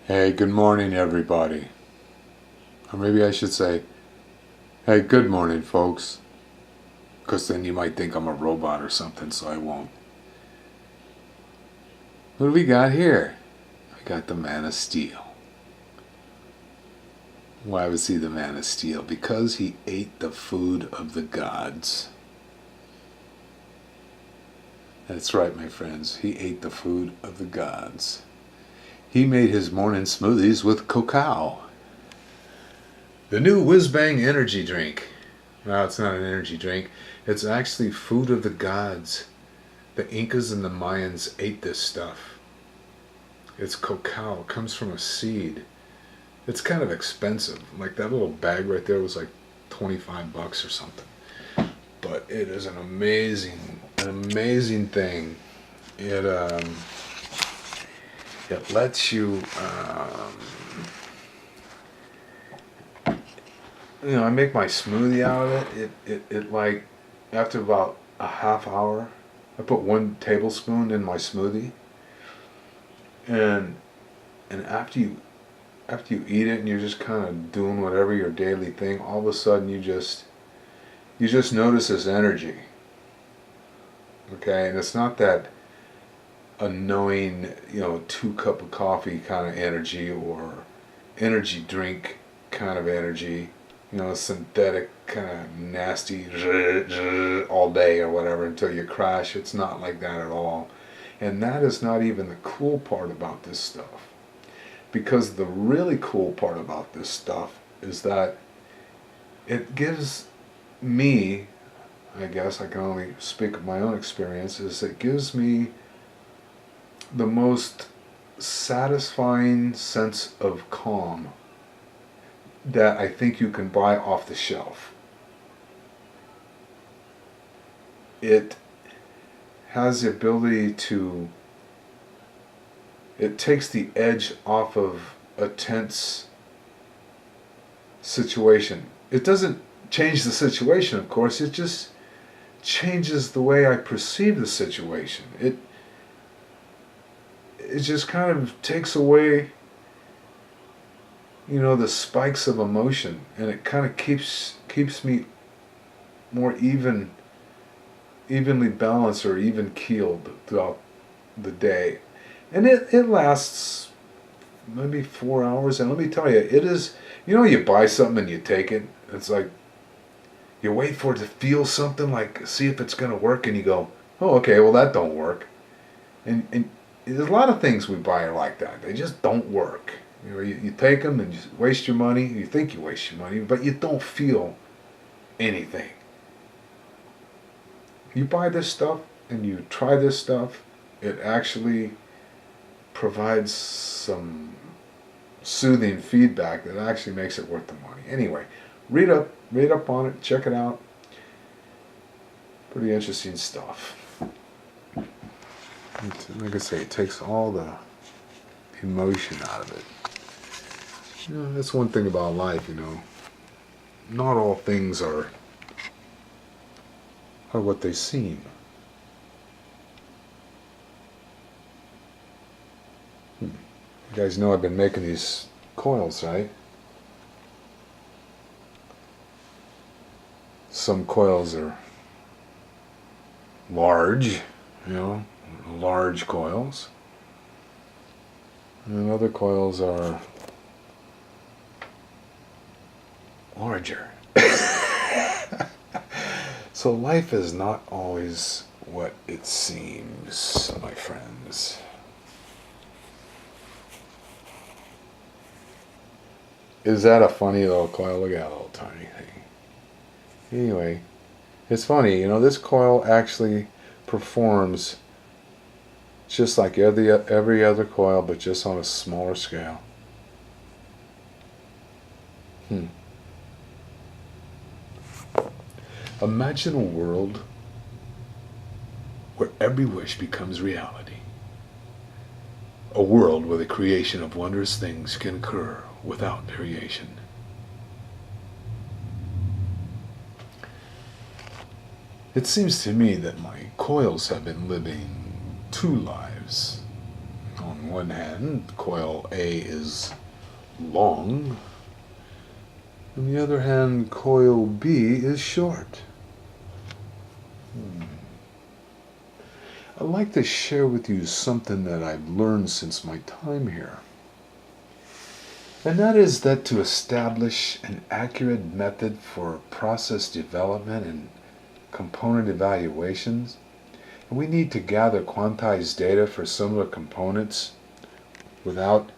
Hey, good morning, everybody. Or maybe I should say, hey, good morning, folks. Because then you might think I'm a robot or something, so I won't. What do we got here? We got the Man of Steel. Why was he the Man of Steel? Because he ate the food of the gods. That's right, my friends. He ate the food of the gods. He made his morning smoothies with CaCao. The new Whiz Bang energy drink. No, it's not an energy drink. It's actually food of the gods. The Incas and the Mayans ate this stuff. It's CaCao. It comes from a seed. It's kind of expensive. Like that little bag right there was like $25 or something. But it is an amazing thing. It lets you, I make my smoothie out of it. It like, after about a half hour, I put 1 tablespoon in my smoothie. And after you eat it and you're just kind of doing whatever your daily thing, all of a sudden you just notice this energy. Okay, and it's not that annoying, 2 cup of coffee kind of energy or energy drink kind of energy, synthetic kind of nasty all day or whatever until you crash. It's not like that at all. And that is not even the cool part about this stuff. Because the really cool part about this stuff is that it gives me, I guess I can only speak of my own experience, is it gives me the most satisfying sense of calm that I think you can buy off the shelf. It has the ability to, it takes the edge off of a tense situation. It doesn't change the situation, of course, it just changes the way I perceive the situation. It just kind of takes away, the spikes of emotion, and it kind of keeps me more evenly balanced or even keeled throughout the day. And it lasts maybe 4 hours, and let me tell you, it is, you buy something and you take it, it's like you wait for it to feel something, like see if it's going to work, and you go, oh, okay, well that don't work. And there's a lot of things we buy are like that. They just don't work. You take them and you waste your money. You think you waste your money, but you don't feel anything. You buy this stuff and you try this stuff, it actually provides some soothing feedback that actually makes it worth the money. Anyway, read up on it, check it out. Pretty interesting stuff. Like I say, it takes all the emotion out of it. That's one thing about life, not all things are what they seem. You guys know I've been making these coils, right? Some coils are large, large coils. And other coils are larger. So life is not always what it seems, my friends. Is that a funny little coil? Look at that little tiny thing. Anyway, it's funny, this coil actually performs just like every other coil, but just on a smaller scale. Imagine a world where every wish becomes reality. A world where the creation of wondrous things can occur without variation. It seems to me that my coils have been living 2 lives. On one hand, coil A is long. On the other hand, coil B is short. I'd like to share with you something that I've learned since my time here. And that is that to establish an accurate method for process development and component evaluations, we need to gather quantized data for similar components without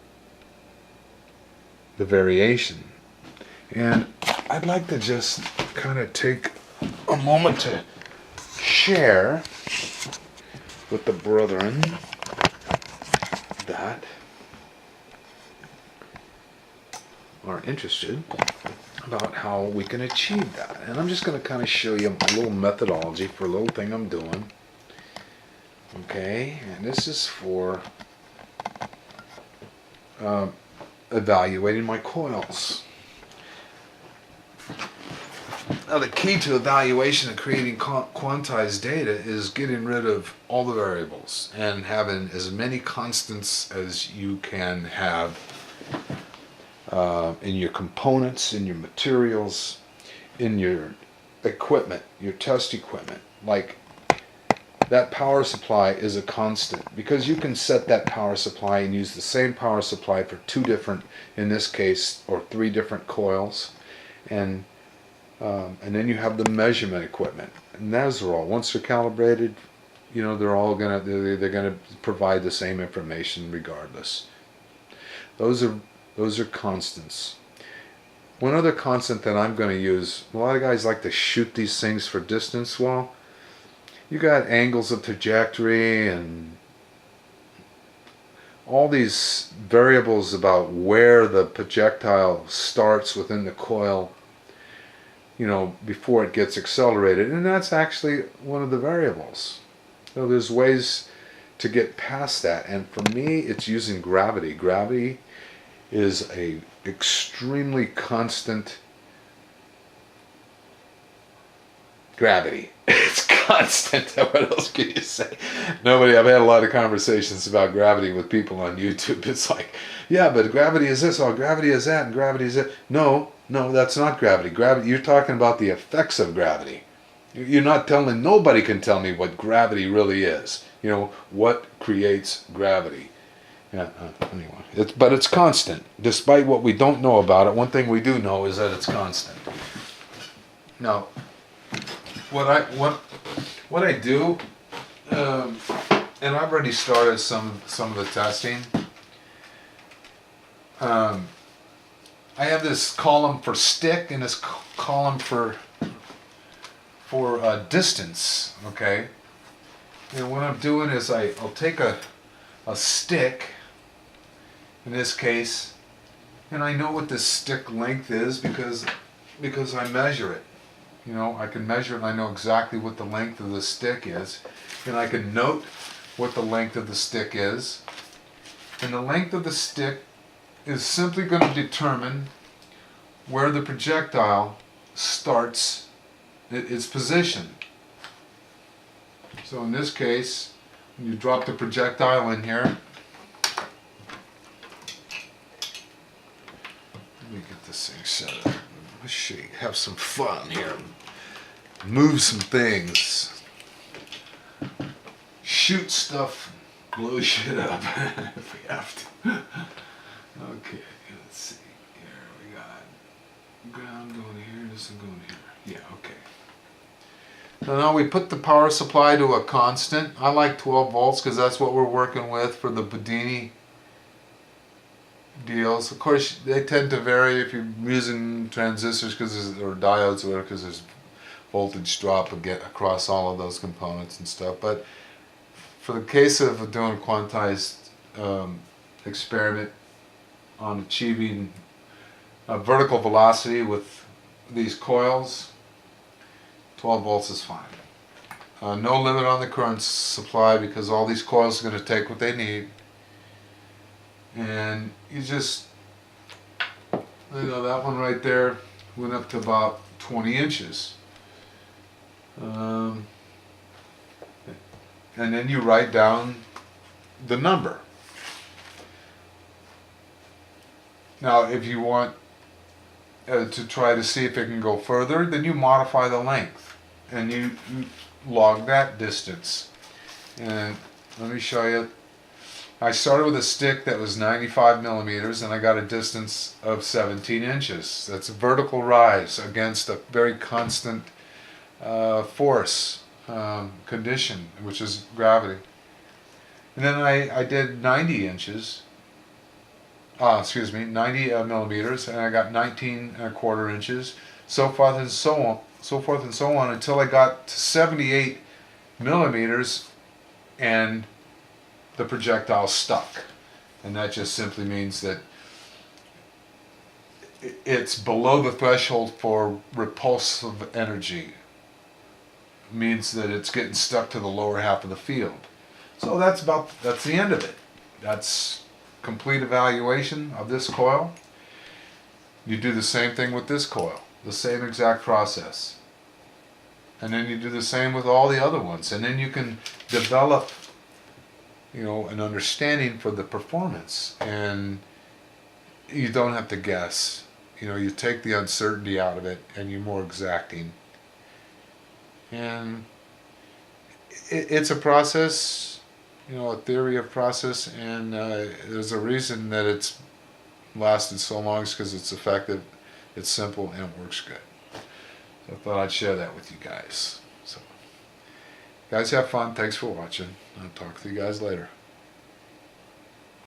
the variation. And I'd like to just kind of take a moment to share with the brethren that are interested about how we can achieve that. And I'm just going to kind of show you a little methodology for a little thing I'm doing. Okay, and this is for evaluating my coils. Now the key to evaluation and creating quantized data is getting rid of all the variables and having as many constants as you can have in your components, in your materials, in your equipment, your test equipment. Like that power supply is a constant because you can set that power supply and use the same power supply for two different, in this case, or three different coils, and then you have the measurement equipment, and those are all, once they're calibrated, you know, they're gonna provide the same information regardless. Those are constants. One other constant that I'm going to use, a lot of guys like to shoot these things for distance. Well, you got angles of trajectory and all these variables about where the projectile starts within the coil, you know, before it gets accelerated, and that's actually one of the variables. So there's ways to get past that, and for me it's using gravity. Gravity is a extremely constant gravity. It's constant. What else can you say? I've had a lot of conversations about gravity with people on YouTube. It's like, yeah, but gravity is this, oh, gravity is that, and gravity is that. No, that's not gravity. Gravity, you're talking about the effects of gravity. You're not telling, nobody can tell me what gravity really is. You know, what creates gravity. Yeah, anyway, but it's constant. Despite what we don't know about it, one thing we do know is that it's constant. Now, what I do, and I've already started some of the testing. I have this column for stick and this column for distance. Okay, and what I'm doing is I'll take a stick, in this case, and I know what the stick length is because I measure it. You know, I can measure it and I know exactly what the length of the stick is, and I can note what the length of the stick is, and the length of the stick is simply going to determine where the projectile starts its position. So in this case, when you drop the projectile in here, let me get this thing set up. Let's have some fun here. Move some things. Shoot stuff. Blow shit up if we have to. Okay, let's see. Here we got ground going here, this is going here. Yeah, okay. So now we put the power supply to a constant. I like 12 volts because that's what we're working with for the Bedini deals. Of course, they tend to vary if you're using transistors or diodes or whatever, because there's voltage drop across all of those components and stuff. But for the case of doing a quantized experiment on achieving a vertical velocity with these coils, 12 volts is fine. No limit on the current supply because all these coils are going to take what they need. And you just, you know, that one right there went up to about 20 inches. And then you write down the number. Now, if you want to try to see if it can go further, then you modify the length and you log that distance. And let me show you. I started with a stick that was 95 millimeters and I got a distance of 17 inches. That's a vertical rise against a very constant force condition, which is gravity. And then I did 90 inches, 90 millimeters, and I got 19 and a quarter inches, so forth and so on, until I got to 78 millimeters, and the projectile stuck. And that just simply means that it's below the threshold for repulsive energy. It means that it's getting stuck to the lower half of the field. So that's the end of it. That's complete evaluation of this coil. You do the same thing with this coil, the same exact process. And then you do the same with all the other ones. And then you can develop, an understanding for the performance. And you don't have to guess. You take the uncertainty out of it and you're more exacting. And it's a process, a theory of process, and there's a reason that it's lasted so long. Is because it's effective, it's simple, and it works good. So I thought I'd share that with you guys. So, guys, have fun. Thanks for watching. I'll talk to you guys later.